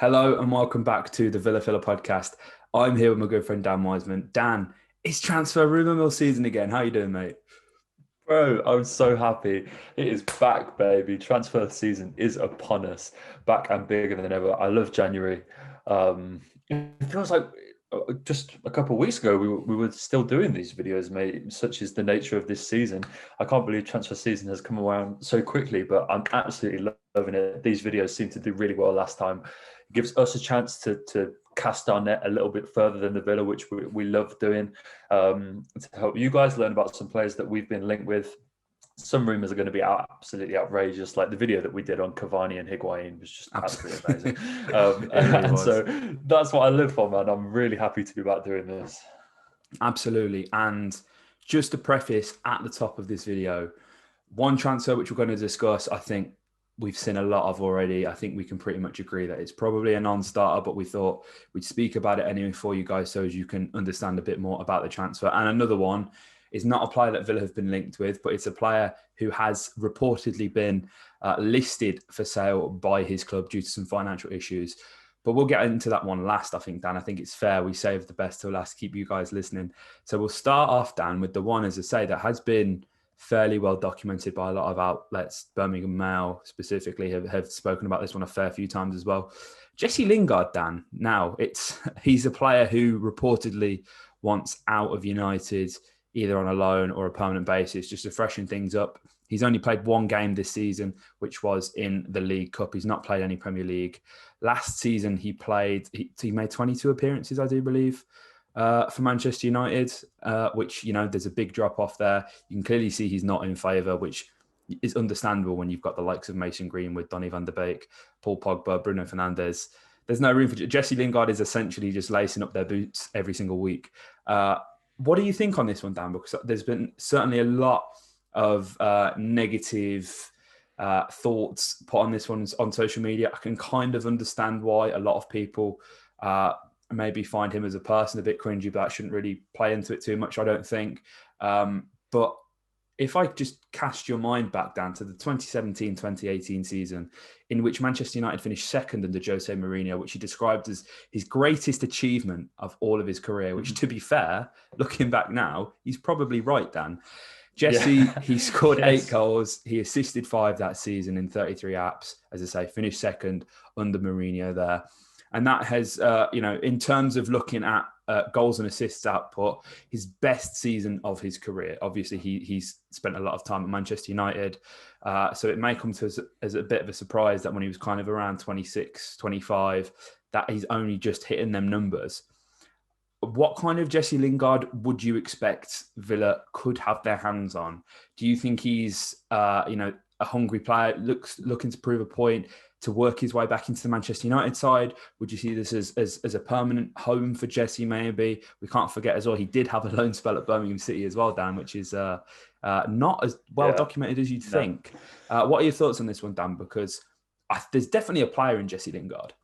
Hello and welcome back to the Villa Filler podcast. I'm here with my good friend Dan Wiseman. Dan, it's transfer rumour mill season again. How you doing, mate? Bro, I'm so happy. It is back, baby. Transfer season is upon us. Back and bigger than ever. I love January. It feels like just a couple of weeks ago we were still doing these videos, mate. Such is the nature of this season. I can't believe transfer season has come around so quickly, but I'm absolutely loving it. These videos seem to do really well last time. It gives us a chance to cast our net a little bit further than the Villa, which we love doing, to help you guys learn about some players that we've been linked with. Some rumours are going to be absolutely outrageous, like the video that we did on Cavani and Higuain was just absolutely amazing. It really And was. so that's what I live for, man. I'm really happy to be back doing this. Absolutely. And just to preface at the top of this video, one transfer which we're going to discuss, I think we've seen a lot of already. I think we can pretty much agree that it's probably a non-starter, but we thought we'd speak about it anyway for you guys so as you can understand a bit more about the transfer. And another one is not a player that Villa have been linked with, but it's a player who has reportedly been listed for sale by his club due to some financial issues. But we'll get into that one last, I think, Dan. I think it's fair. We save the best till last, keep you guys listening. So we'll start off, Dan, with the one, as I say, that has been fairly well documented by a lot of outlets. Birmingham Mail specifically have spoken about this one a fair few times as well. Jesse Lingard, Dan. Now, he's a player who reportedly wants out of United, either on a loan or a permanent basis, just to freshen things up. He's only played one game this season, which was in the League Cup. He's not played any Premier League. Last season, he made 22 appearances, I do believe, for Manchester United, which, there's a big drop off there. You can clearly see he's not in favour, which is understandable when you've got the likes of Mason Greenwood, Donny van der Beek, Paul Pogba, Bruno Fernandes. There's no room for Jesse Lingard is essentially just lacing up their boots every single week. What do you think on this one, Dan? Because there's been certainly a lot of negative thoughts put on this one on social media. I can kind of understand why a lot of people maybe find him as a person a bit cringy, but I shouldn't really play into it too much, I don't think. But if I just cast your mind back down to the 2017-2018 season, in which Manchester United finished second under Jose Mourinho, which he described as his greatest achievement of all of his career, which, to be fair, looking back now, he's probably right, Dan. Jesse, he scored 8 goals. He assisted 5 that season in 33 apps. As I say, finished second under Mourinho there. And that has, in terms of looking at goals and assists output, his best season of his career. Obviously, he's spent a lot of time at Manchester United. So it may come to us as a bit of a surprise that when he was kind of around 26, 25, that he's only just hitting them numbers. What kind of Jesse Lingard would you expect Villa could have their hands on? Do you think he's, a hungry player, looking to prove a point, to work his way back into the Manchester United side? Would you see this as a permanent home for Jesse, maybe? We can't forget as well, he did have a loan spell at Birmingham City as well, Dan, which is not as well documented as you'd think. What are your thoughts on this one, Dan? Because there's definitely a player in Jesse Lingard.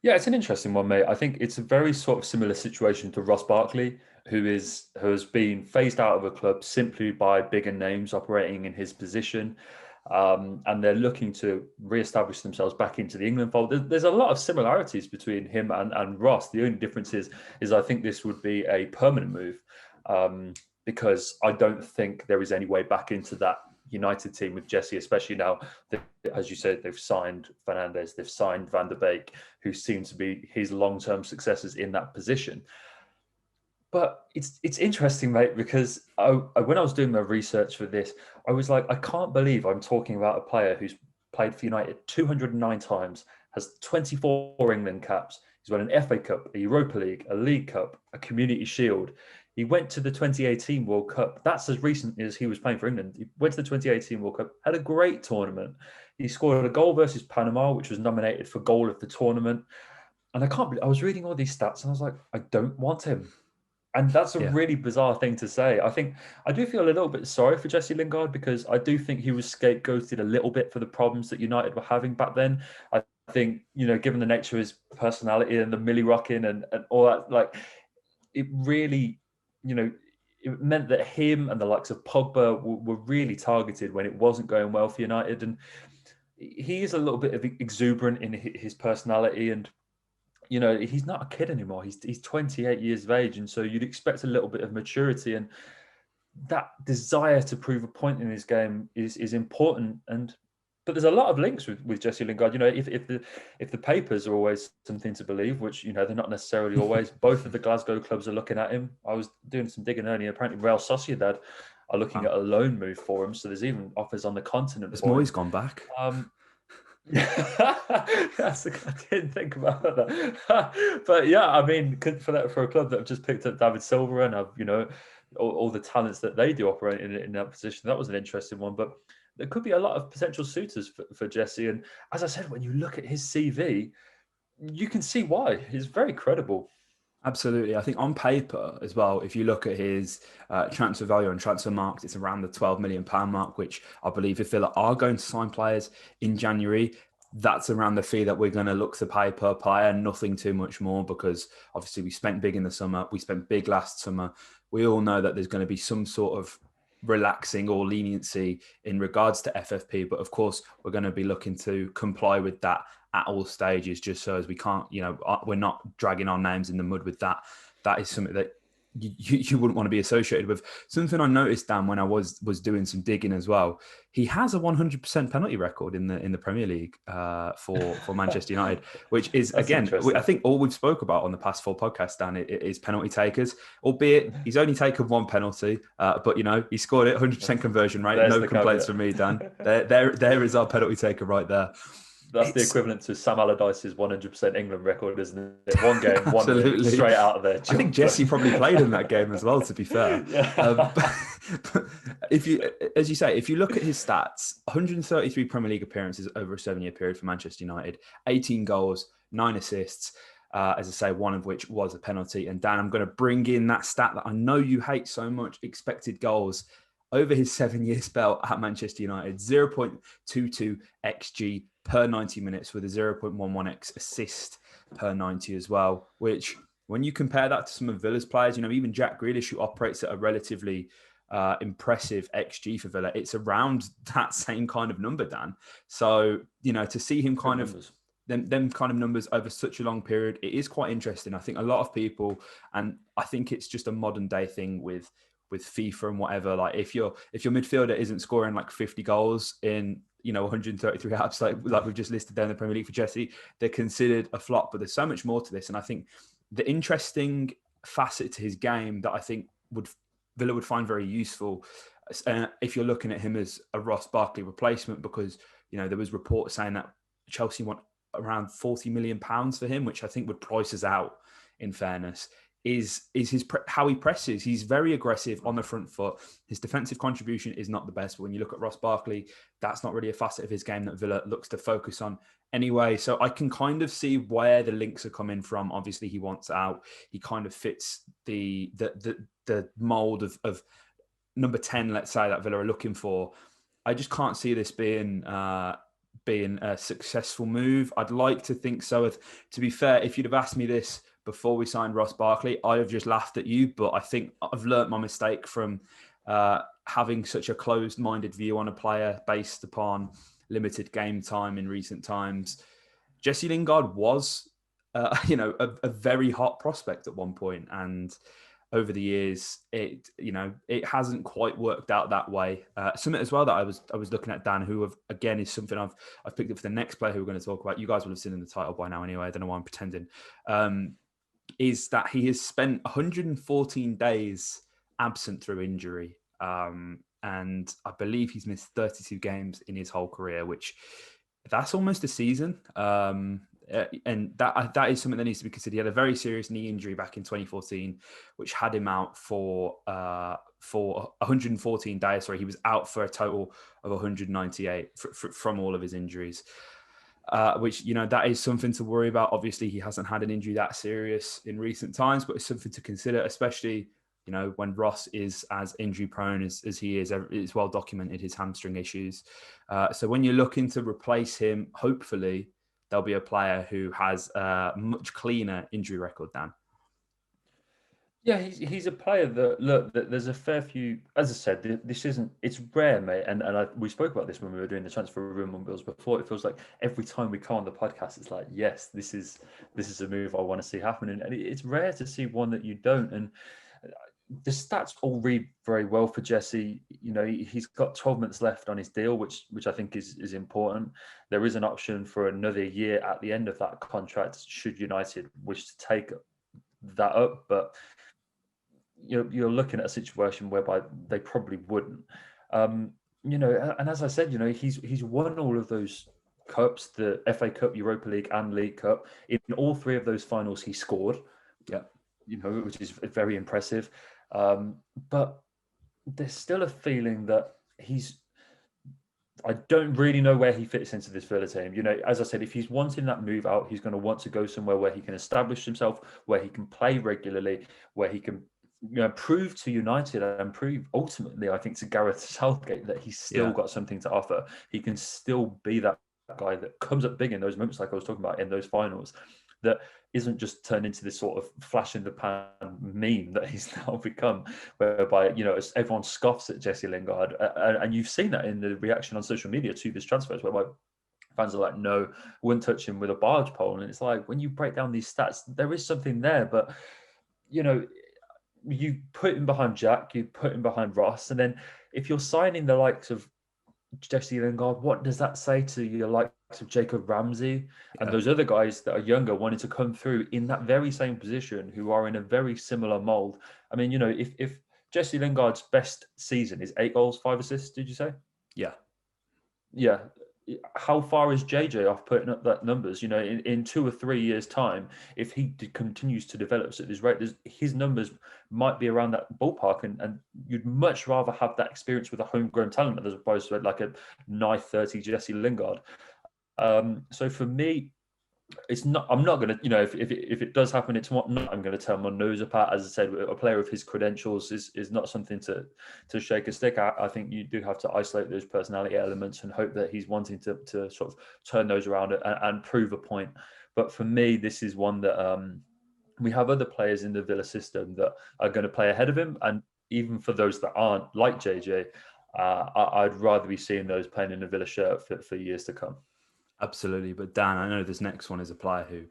Yeah, it's an interesting one, mate. I think it's a very sort of similar situation to Ross Barkley, who has been phased out of a club simply by bigger names operating in his position. And they're looking to re-establish themselves back into the England fold. There's a lot of similarities between him and Ross. The only difference is I think this would be a permanent move, because I don't think there is any way back into that United team with Jesse, especially now that, as you said, they've signed Fernandes, they've signed Van der Beek, who seem to be his long-term successors in that position. But it's interesting, mate, because when I was doing my research for this, I was like, I can't believe I'm talking about a player who's played for United 209 times, has 24 England caps. He's won an FA Cup, a Europa League, a League Cup, a Community Shield. He went to the 2018 World Cup. That's as recent as he was playing for England. He went to the 2018 World Cup, had a great tournament. He scored a goal versus Panama, which was nominated for goal of the tournament. And I can't believe, I was reading all these stats and I was like, I don't want him. And that's a really bizarre thing to say. I do feel a little bit sorry for Jesse Lingard, because I do think he was scapegoated a little bit for the problems that United were having back then. I think, given the nature of his personality and the Millie rocking and all that, like, it really, it meant that him and the likes of Pogba were really targeted when it wasn't going well for United. And he is a little bit of exuberant in his personality, and he's not a kid anymore. He's 28 years of age, and so you'd expect a little bit of maturity, and that desire to prove a point in his game is important. But there's a lot of links with Jesse Lingard. If the papers are always something to believe, which they're not necessarily always. Both of the Glasgow clubs are looking at him. I was doing some digging earlier. Apparently, Real Sociedad are looking at a loan move for him. So there's even offers on the continent. Has Moyes gone back? Yes, I didn't think about that. But yeah, I mean, for a club that have just picked up David Silva and have all the talents that they do operate in that position, that was an interesting one. But there could be a lot of potential suitors for Jesse. And as I said, when you look at his CV, you can see why. He's very credible. Absolutely. I think on paper as well, if you look at his transfer value on transfer marks, it's around the £12 million mark, which I believe if Villa are going to sign players in January, that's around the fee that we're going to look to pay per player, nothing too much more, because obviously we spent big in the summer. We spent big last summer. We all know that there's going to be some sort of relaxing or leniency in regards to FFP. But of course, we're going to be looking to comply with that at all stages, just so as we can't, we're not dragging our names in the mud with that. That is something that you wouldn't want to be associated with. Something I noticed, Dan, when I was doing some digging as well, he has a 100% penalty record in the Premier League for Manchester United, which is, again, I think all we've spoke about on the past 4 podcasts, Dan, is penalty takers, albeit he's only taken 1 penalty, but he scored it, 100% conversion rate. No complaints from me, Dan. There is our penalty taker right there. That's the equivalent to Sam Allardyce's 100% England record, isn't it? One game, one win, straight out of there. I think Jesse probably played in that game as well, to be fair. Yeah. But if you, as you say, if you look at his stats, 133 Premier League appearances over a 7-year period for Manchester United, 18 goals, 9 assists, as I say, one of which was a penalty. And Dan, I'm going to bring in that stat that I know you hate so much, expected goals. Over his 7-year spell at Manchester United, 0.22 XG per 90 minutes with a 0.11x assist per 90 as well, which when you compare that to some of Villa's players, even Jack Grealish, who operates at a relatively impressive XG for Villa, it's around that same kind of number, Dan. So, to see him kind of them kind of numbers over such a long period, it is quite interesting. I think a lot of people, and I think it's just a modern day thing with FIFA and whatever, like if your midfielder isn't scoring like 50 goals in 133 apps like we've just listed there in the Premier League for Jesse, they're considered a flop. But there's so much more to this, and I think the interesting facet to his game that I think Villa would find very useful if you're looking at him as a Ross Barkley replacement, because there was reports saying that Chelsea want around £40 million for him, which I think would price us out, in fairness. Is how he presses. He's very aggressive on the front foot. His defensive contribution is not the best, but when you look at Ross Barkley, that's not really a facet of his game that Villa looks to focus on anyway. So I can kind of see where the links are coming from. Obviously, he wants out. He kind of fits the mold of number 10, let's say, that Villa are looking for. I just can't see this being a successful move. I'd like to think so. To be fair, if you'd have asked me this before we signed Ross Barkley, I'd have just laughed at you. But I think I've learnt my mistake from having such a closed-minded view on a player based upon limited game time in recent times. Jesse Lingard was, a very hot prospect at one point, and over the years, it hasn't quite worked out that way. Something as well that I was looking at, Dan, who again is something I've picked up for the next player who we're going to talk about. You guys will have seen in the title by now anyway. I don't know why I'm pretending. Is that he has spent 114 days absent through injury. And I believe he's missed 32 games in his whole career, which that's almost a season. And that is something that needs to be considered. He had a very serious knee injury back in 2014, which had him out for 114 days. Sorry, he was out for a total of 198 from all of his injuries. Which, that is something to worry about. Obviously, he hasn't had an injury that serious in recent times, but it's something to consider, especially, when Ross is as injury prone as he is. It's well documented, his hamstring issues. So when you're looking to replace him, hopefully there'll be a player who has a much cleaner injury record, Dan. Yeah, he's a player that, look, that there's a fair few. As I said, this isn't. It's rare, mate. And we spoke about this when we were doing the transfer room bills before. It feels like every time we come on the podcast, it's like, yes, this is a move I want to see happening. And it's rare to see one that you don't. And the stats all read very well for Jesse. You know, he's got 12 months left on his deal, which I think is important. There is an option for another year at the end of that contract, should United wish to take that up, but you're looking at a situation whereby they probably wouldn't. You know, and as I said, you know, he's won all of those cups, the FA Cup, Europa League, and League Cup. In all three of those finals, he scored. Yeah, you know, which is very impressive. But there's still a feeling that I don't really know where he fits into this Villa team. You know, as I said, if he's wanting that move out, he's going to want to go somewhere where he can establish himself, where he can play regularly, where he can, you know, prove to United and prove ultimately, I think, to Gareth Southgate that he's still got something to offer. He can still be that guy that comes up big in those moments, like I was talking about in those finals, that isn't just turned into this sort of flash in the pan meme that he's now become, whereby, you know, everyone scoffs at Jesse Lingard. And you've seen that in the reaction on social media to this transfer, whereby fans are like, no, wouldn't touch him with a barge pole. And it's like, when you break down these stats, there is something there. But, you know, you put him behind Jack, you put him behind Ross. And then if you're signing the likes of Jesse Lingard, what does that say to your likes of Jacob Ramsey and those other guys that are younger wanting to come through in that very same position, who are in a very similar mold? I mean, you know, if Jesse Lingard's best season is 8 goals, 5 assists, did you say? Yeah. Yeah. How far is JJ off putting up that numbers? You know, in 2 or 3 years' time, if he continues to develop at this rate, his numbers might be around that ballpark. And you'd much rather have that experience with a homegrown talent as opposed to like a nigh 30 Jesse Lingard. So for me, it's not. I'm not going to, you know, if it does happen, it's not. I'm going to tear my nose apart. As I said, a player of his credentials is not something to shake a stick at. I think you do have to isolate those personality elements and hope that he's wanting to sort of turn those around and prove a point. But for me, this is one that we have other players in the Villa system that are going to play ahead of him, and even for those that aren't, like JJ, I'd rather be seeing those playing in the Villa shirt for years to come. Absolutely. But Dan, I know this next one is a player who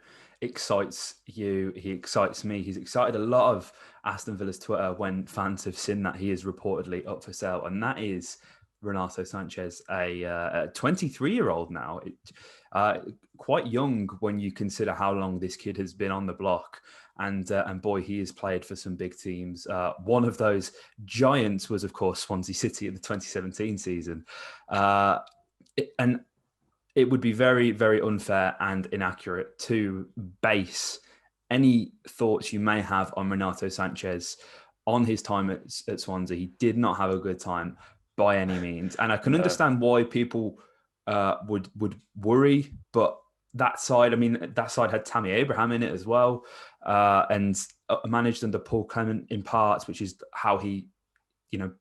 excites you. He excites me. He's excited a lot of Aston Villa's Twitter when fans have seen that he is reportedly up for sale. And that is Renato Sanches, a 23-year-old now. Quite young when you consider how long this kid has been on the block. And boy, he has played for some big teams. One of those giants was, of course, Swansea City in the 2017 season. And it would be very, very unfair and inaccurate to base any thoughts you may have on Renato Sanches on his time at Swansea. He did not have a good time by any means. And I can understand why people would worry, but that side had Tammy Abraham in it as well, and managed under Paul Clement in parts, which is how he, you know,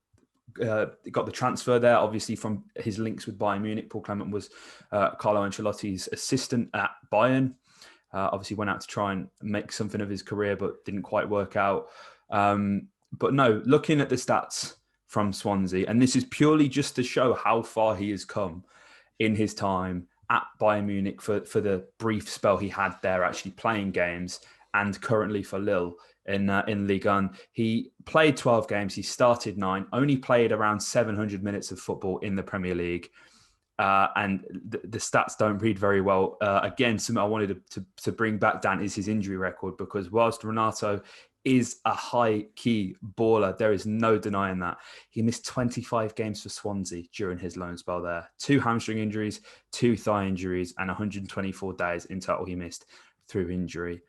got the transfer there, obviously from his links with Bayern Munich. Paul Clement was Carlo Ancelotti's assistant at Bayern. Obviously went out to try and make something of his career, but didn't quite work out. But no, looking at the stats from Swansea, and this is purely just to show how far he has come in his time at Bayern Munich for the brief spell he had there actually playing games, and currently for Lille in Ligue 1. He played 12 games. He started 9, only played around 700 minutes of football in the Premier League. And the stats don't read very well. Again, something I wanted to bring back, Dan, is his injury record, because whilst Renato is a high-key baller, there is no denying that. He missed 25 games for Swansea during his loan spell there. 2 hamstring injuries, 2 thigh injuries, and 124 days in total he missed through injury.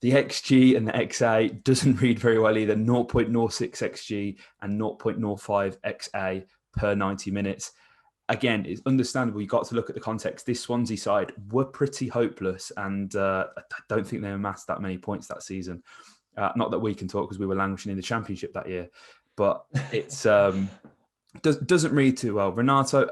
The XG and the XA doesn't read very well either. 0.06 XG and 0.05 XA per 90 minutes. Again, it's understandable. You've got to look at the context. This Swansea side were pretty hopeless, and I don't think they amassed that many points that season. Not that we can talk, because we were languishing in the Championship that year. But it's doesn't read too well. Renato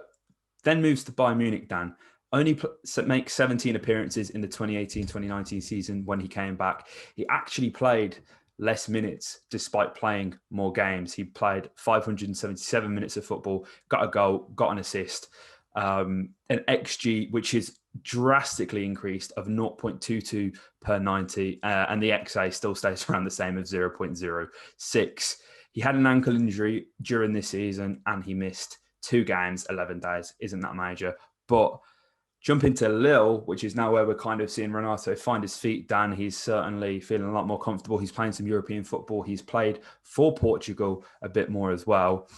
then moves to Bayern Munich, Dan. Only makes 17 appearances in the 2018-2019 season when he came back. He actually played less minutes despite playing more games. He played 577 minutes of football, got a goal, got an assist, an XG, which is drastically increased of 0.22 per 90, and the XA still stays around the same of 0.06. He had an ankle injury during this season and he missed 2 games, 11 days. Isn't that major? But jump into Lille, which is now where we're kind of seeing Renato find his feet. Dan, he's certainly feeling a lot more comfortable. He's playing some European football. He's played for Portugal a bit more as well.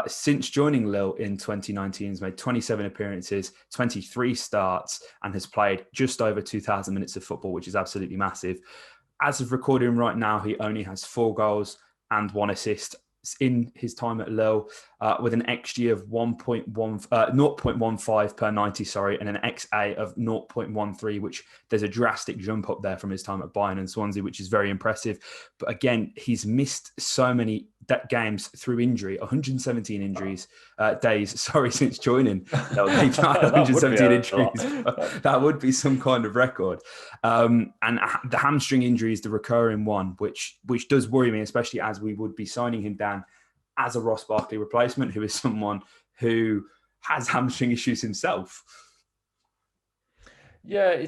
Since joining Lille in 2019, he's made 27 appearances, 23 starts, and has played just over 2,000 minutes of football, which is absolutely massive. As of recording right now, he only has 4 goals and 1 assist in his time at Lille, with an XG of 0.15 per 90, and an XA of 0.13, which there's a drastic jump up there from his time at Bayern and Swansea, which is very impressive. But again, he's missed so many games through injury, 117 injuries days, since joining. No, they've had 117 injuries. That would be some kind of record. And the hamstring injury is the recurring one, which does worry me, especially as we would be signing him down as a Ross Barkley replacement, who is someone who has hamstring issues himself. Yeah,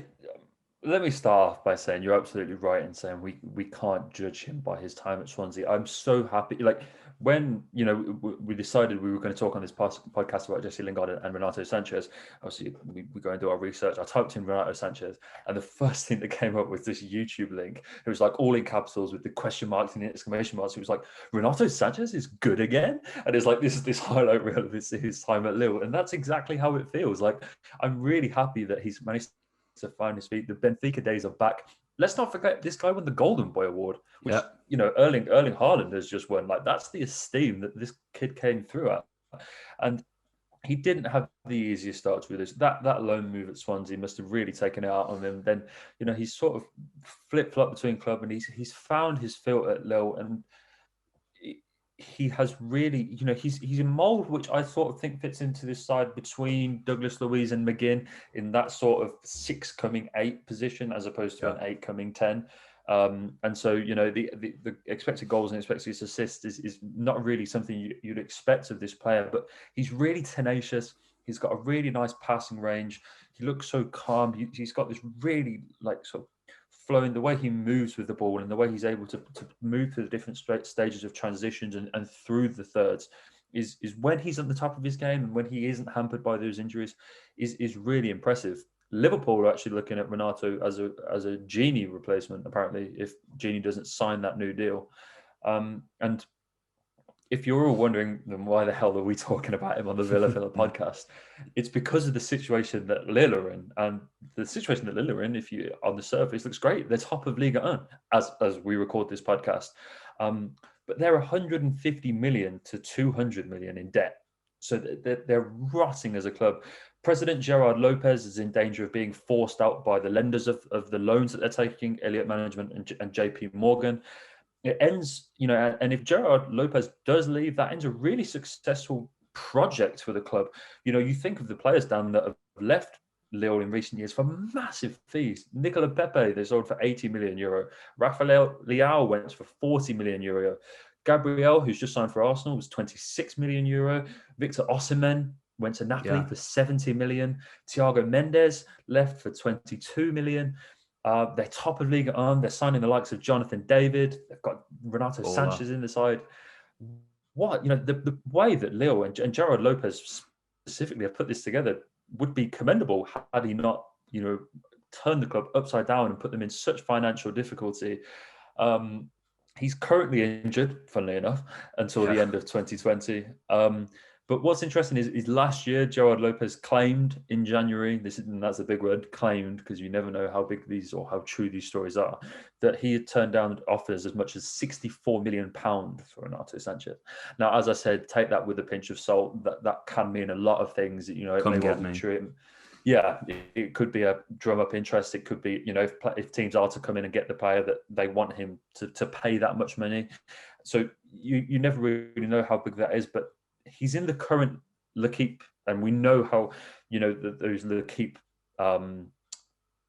let me start off by saying you're absolutely right in saying we can't judge him by his time at Swansea. I'm so happy. Like when we decided we were going to talk on this podcast about Jesse Lingard and Renato Sanches. Obviously, we go and do our research. I typed in Renato Sanches, and the first thing that came up was this YouTube link. It was like all in capitals with the question marks and the exclamation marks. It was like, Renato Sanches is good again, and it's like this highlight reel of his time at Lille, and that's exactly how it feels. Like I'm really happy that he's managed to find his feet. The Benfica days are back. Let's not forget this guy won the Golden Boy Award, which Erling Haaland has just won. Like that's the esteem that this kid came through at, and he didn't have the easiest start with this. That loan move at Swansea must have really taken it out on him. Then he's sort of flip-flopped between club, and he's found his feel at Lille, and he has really, he's a mould which I sort of think fits into this side between Douglas Luiz and McGinn in that sort of 6 coming 8 position as opposed to an 8 coming 10. And so, the expected goals and expected assists is not really something you'd expect of this player, but he's really tenacious. He's got a really nice passing range. He looks so calm. He's got this really sort of flowing, the way he moves with the ball and the way he's able to move through the different stages of transitions and through the thirds is when he's at the top of his game and when he isn't hampered by those injuries is really impressive. Liverpool are actually looking at Renato as a Genie replacement, apparently, if Genie doesn't sign that new deal. And if you're all wondering, then why the hell are we talking about him on the Villa podcast? It's because of the situation that Lille are in. And the situation that Lille are in, if you on the surface, looks great. They're top of Liga 1 as we record this podcast. But they're 150 million to 200 million in debt. So they're rotting as a club. President Gerard Lopez is in danger of being forced out by the lenders of the loans that they're taking, Elliott Management and JP Morgan. It ends, and if Gerard Lopez does leave, that ends a really successful project for the club. You think of the players down that have left Lille in recent years for massive fees. Nicola Pepe, they sold for 80 million euro. Rafael Leao went for 40 million euro. Gabriel, who's just signed for Arsenal, was 26 million euro. Victor Osimhen went to Napoli for 70 million. Thiago Mendes left for 22 million. They're top of Liga 1. They're signing the likes of Jonathan David. They've got Renato Sanches in the side. The way that Lille and Gerard Lopez specifically have put this together would be commendable had he not, turned the club upside down and put them in such financial difficulty. He's currently injured, funnily enough, until the end of 2020. But what's interesting is last year, Gerard Lopez claimed in January, that's a big word, claimed, because you never know how big these or how true these stories are, that he had turned down offers as much as £64 million for Renato Sanches. Now, as I said, take that with a pinch of salt. That can mean a lot of things. It may well be true. Yeah, it could be a drum up interest. It could be, if teams are to come in and get the player that they want him to pay that much money. So you never really know how big that is, but he's in the current L'Équipe, and we know how, those L'Équipe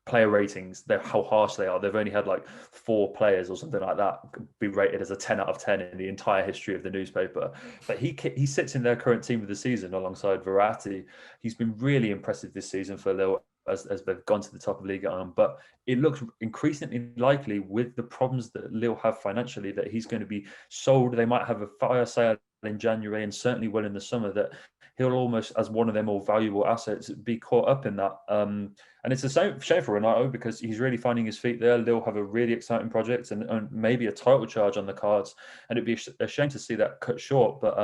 player ratings, how harsh they are. They've only had like 4 players or something like that be rated as a 10 out of 10 in the entire history of the newspaper. But he sits in their current team of the season alongside Verratti. He's been really impressive this season for Lille as they've gone to the top of Ligue 1. But it looks increasingly likely, with the problems that Lille have financially, that he's going to be sold. They might have a fire sale in January, and certainly will in the summer, that he'll almost, as one of their more valuable assets, be caught up in that. And it's a shame for Renato, because he's really finding his feet there. They'll have a really exciting project and maybe a title charge on the cards. And it'd be a shame to see that cut short. But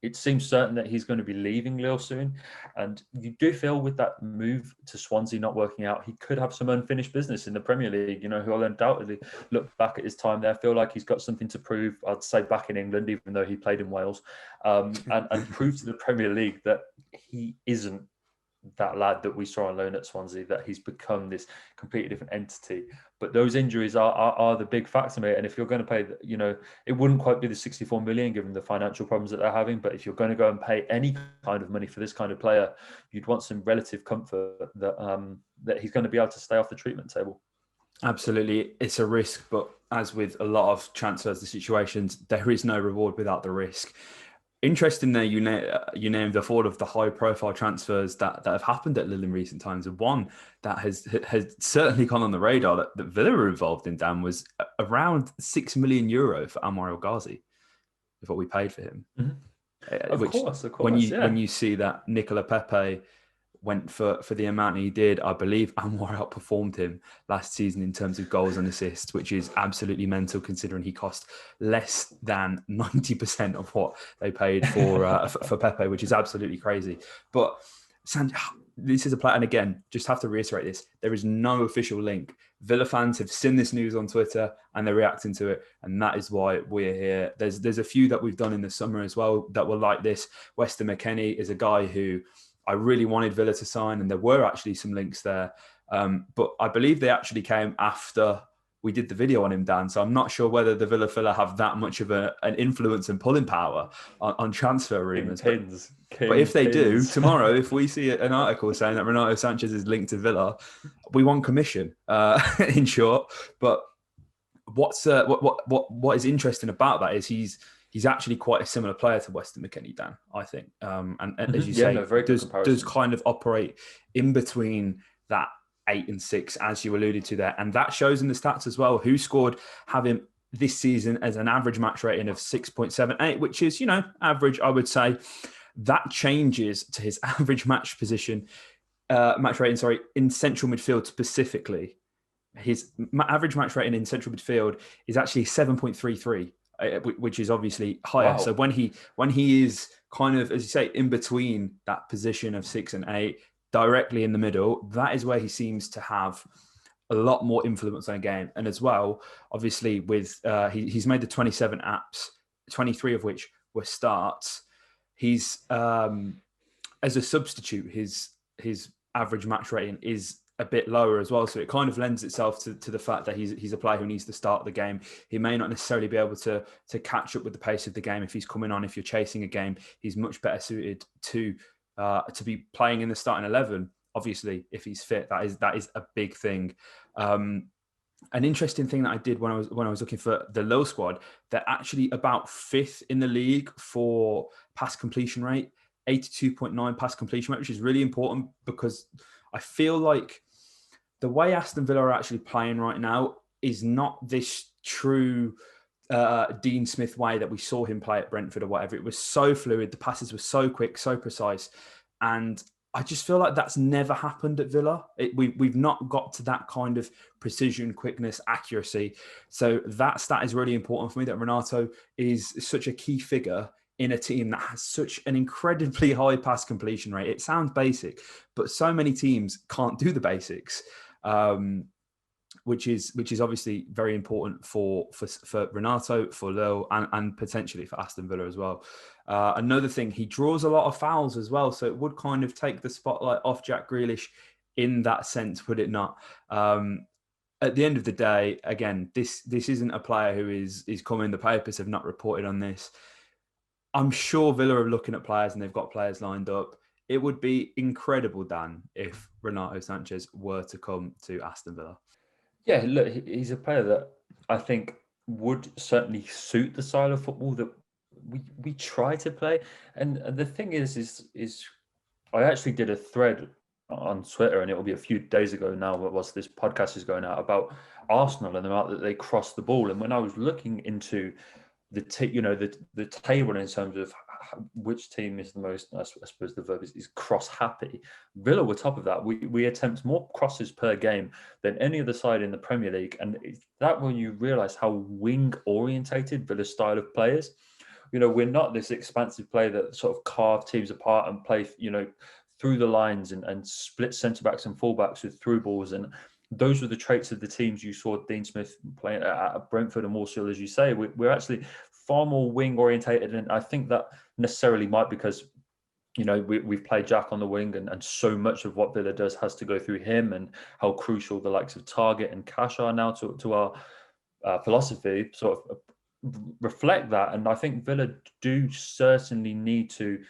it seems certain that he's going to be leaving Lille soon. And you do feel with that move to Swansea not working out, he could have some unfinished business in the Premier League. You know, who'll undoubtedly look back at his time there, feel like he's got something to prove, I'd say back in England, even though he played in Wales, and prove to the Premier League that he isn't that lad that we saw on loan at Swansea, that he's become this completely different entity. But those injuries are the big factor, mate. And if you're going to pay, you know, it wouldn't quite be the 64 million given the financial problems that they're having. But if you're going to go and pay any kind of money for this kind of player, you'd want some relative comfort that that he's going to be able to stay off the treatment table. Absolutely, it's a risk, but as with a lot of transfers, the situations, there is no reward without the risk. Interesting there, you named the 4 of the high-profile transfers that have happened at Lille in recent times. And one that has certainly gone on the radar that Villa were involved in, Dan, was around €6 million for Anwar El Ghazi, is what we paid for him. Mm-hmm. Of course. When you see that Nicola Pepe went for the amount he did, I believe Anwar outperformed him last season in terms of goals and assists, which is absolutely mental considering he cost less than 90% of what they paid for Pepe, which is absolutely crazy. But this is a player, and again, just have to reiterate this: there is no official link. Villa fans have seen this news on Twitter and they're reacting to it, and that is why we're here. There's a few that we've done in the summer as well that were like this. Weston McKennie is a guy who I really wanted Villa to sign, and there were actually some links there. But I believe they actually came after we did the video on him, Dan. So I'm not sure whether the Villa fella have that much of an influence and pulling power on transfer rumours. But if they do, tomorrow, if we see an article saying that Renato Sanches is linked to Villa, we want commission, in short. But what is interesting about that is he's actually quite a similar player to Weston McKennie, Dan, I think. And as you say, does kind of operate in between that 8 and 6, as you alluded to there. And that shows in the stats as well. Who scored having this season as an average match rating of 6.78, which is, average, I would say. That changes to his average match rating, in central midfield specifically. His average match rating in central midfield is actually 7.33. Which is obviously higher. Wow. So when he is kind of, as you say, in between that position of 6 and 8, directly in the middle, that is where he seems to have a lot more influence on the game. And as well, obviously, with he's made the 27 apps, 23 of which were starts. He's as a substitute, his average match rating is a bit lower as well. So it kind of lends itself to the fact that he's a player who needs to start the game. He may not necessarily be able to catch up with the pace of the game if he's coming on. If you're chasing a game, he's much better suited to be playing in the starting 11. Obviously, if he's fit, that is a big thing. An interesting thing that I did when I was looking for the Lille squad, they're actually about 5th in the league for pass completion rate, 82.9 pass completion rate, which is really important because I feel like the way Aston Villa are actually playing right now is not this true Dean Smith way that we saw him play at Brentford or whatever. It was so fluid. The passes were so quick, so precise. And I just feel like that's never happened at Villa. We've not got to that kind of precision, quickness, accuracy. So that stat is really important for me, that Renato is such a key figure in a team that has such an incredibly high pass completion rate. It sounds basic, but so many teams can't do the basics, which is obviously very important for Renato, for Lille, and potentially for Aston Villa as well. Another thing, he draws a lot of fouls as well, so it would kind of take the spotlight off Jack Grealish in that sense, would it not? At the end of the day, again, this isn't a player who is coming. The papers have not reported on this. I'm sure Villa are looking at players and they've got players lined up. it would be incredible, Dan, if Renato Sanches were to come to Aston Villa. Yeah, look, he's a player that I think would certainly suit the style of football that we try to play. And the thing is I actually did a thread on Twitter, and it will be a few days ago now, whilst this podcast is going out, about Arsenal and the amount that they cross the ball. And when I was looking into the table in terms of which team is the most, I suppose the verb is cross happy. Villa were top of that. We attempt more crosses per game than any other side in the Premier League, and that when you realise how wing orientated Villa's style of players. We're not this expansive play that sort of carve teams apart and play through the lines and split centre backs and fullbacks with through balls. And those were the traits of the teams you saw Dean Smith playing at Brentford and Walsall, as you say. We're actually far more wing orientated, and I think that necessarily might because we've played Jack on the wing, and so much of what Villa does has to go through him, and how crucial the likes of Target and Cash are now to our philosophy sort of reflect that. And I think Villa do certainly need to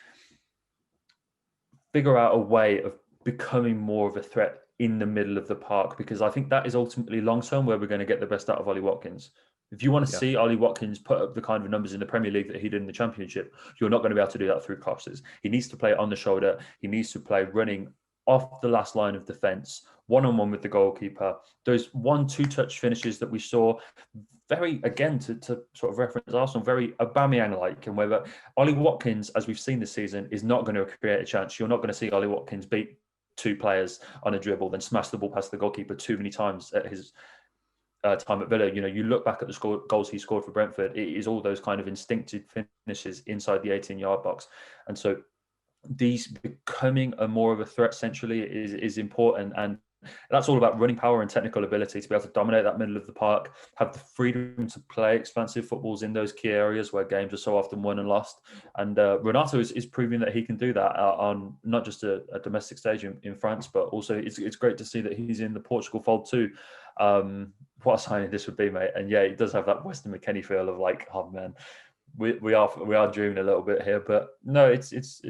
figure out a way of becoming more of a threat in the middle of the park, because I think that is ultimately long-term where we're going to get the best out of Ollie Watkins. If you want to see Ollie Watkins put up the kind of numbers in the Premier League that he did in the Championship, you're not going to be able to do that through crosses. He needs to play on the shoulder. He needs to play running off the last line of defence, one-on-one with the goalkeeper. Those 1-2 touch finishes that we saw, very, again, to sort of reference Arsenal, very Aubameyang-like, and whether Ollie Watkins, as we've seen this season, is not going to create a chance. You're not going to see Ollie Watkins beat two players on a dribble, then smash the ball past the goalkeeper too many times at his time at Villa. You look back at the goals he scored for Brentford, it is all those kind of instinctive finishes inside the 18-yard box. And so these becoming a more of a threat centrally is important, and that's all about running power and technical ability to be able to dominate that middle of the park, have the freedom to play expansive footballs in those key areas where games are so often won and lost. And Renato is proving that he can do that on not just a domestic stage in France, but also it's great to see that he's in the Portugal fold too. What a signing this would be, mate. And yeah, he does have that Weston McKennie feel of like, oh man, we are dreaming a little bit here. But no, it's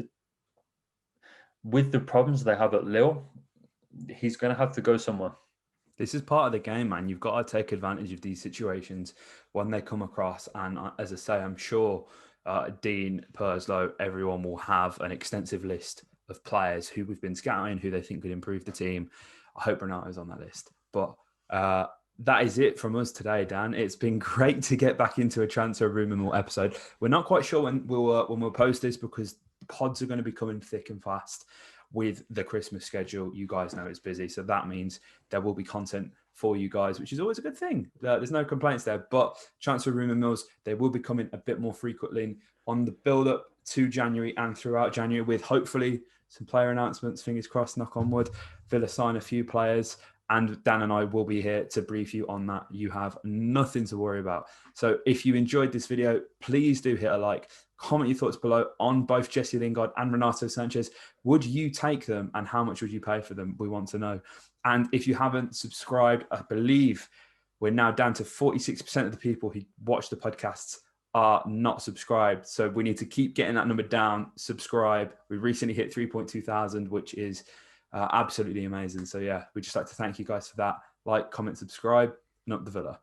with the problems they have at Lille, he's going to have to go somewhere. This is part of the game, man. You've got to take advantage of these situations when they come across. And as I say, I'm sure Dean, Purslow, everyone will have an extensive list of players who we've been scouting, who they think could improve the team. I hope Renato's on that list. But that is it from us today, Dan. It's been great to get back into a transfer rumour episode. We're not quite sure when we'll post this, because pods are going to be coming thick and fast with the Christmas schedule. You guys know it's busy, so that means there will be content for you guys, which is always a good thing. There's no complaints there, but transfer rumour mills, they will be coming a bit more frequently on the build-up to January and throughout January, with hopefully some player announcements, fingers crossed, knock on wood. Villa sign a few players, and Dan and I will be here to brief you on that. You have nothing to worry about. So if you enjoyed this video, please do hit a like. Comment your thoughts below on both Jesse Lingard and Renato Sanches. Would you take them, and how much would you pay for them? We want to know. And if you haven't subscribed, I believe we're now down to 46% of the people who watch the podcasts are not subscribed. So we need to keep getting that number down. Subscribe. We recently hit 3.2 thousand, which is absolutely amazing. So yeah, we'd just like to thank you guys for that. Like, comment, subscribe, and up the Villa.